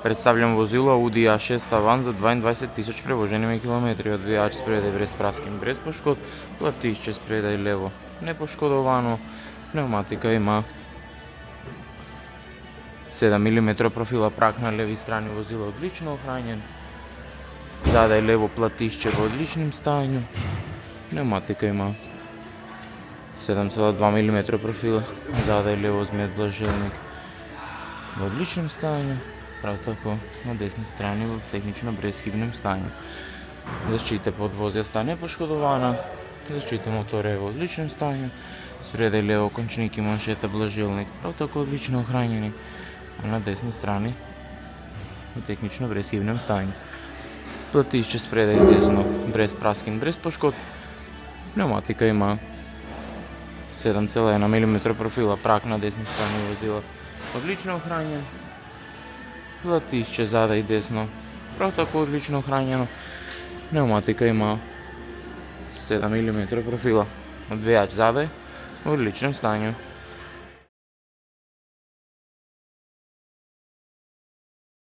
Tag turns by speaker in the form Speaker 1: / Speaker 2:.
Speaker 1: Представljам возило Audi A6 таван за 22 000 превожени километри. Одвијач спредај без праски, без пошкод, платишче спредај лево непошкодовано, пневматика има 7 мм профила, прак на леви страни, возило одлично охранjen, задај лево платишче во одличним станju, пневматика има 7,2 мм профила, задај лево змијат блажилник во одличном станju, право тако на десни страни во технично безхибном станju. Защита под возјаста непошкодована, защита мотора е во одличном станju, спредај лево кончник и маншета блажилник, право тако одлично охранjeni, а на десни страни во технично безхибном станju. Платишче спредај десно, без праскин, без пошкод, пневматика има 7,1 мм профила, прак на десни страни возила одлично охранjen, платишче зада и десно, право тако одлично охранjeno, пневматика има 7 мм профила, одвијач задај во одличном станju.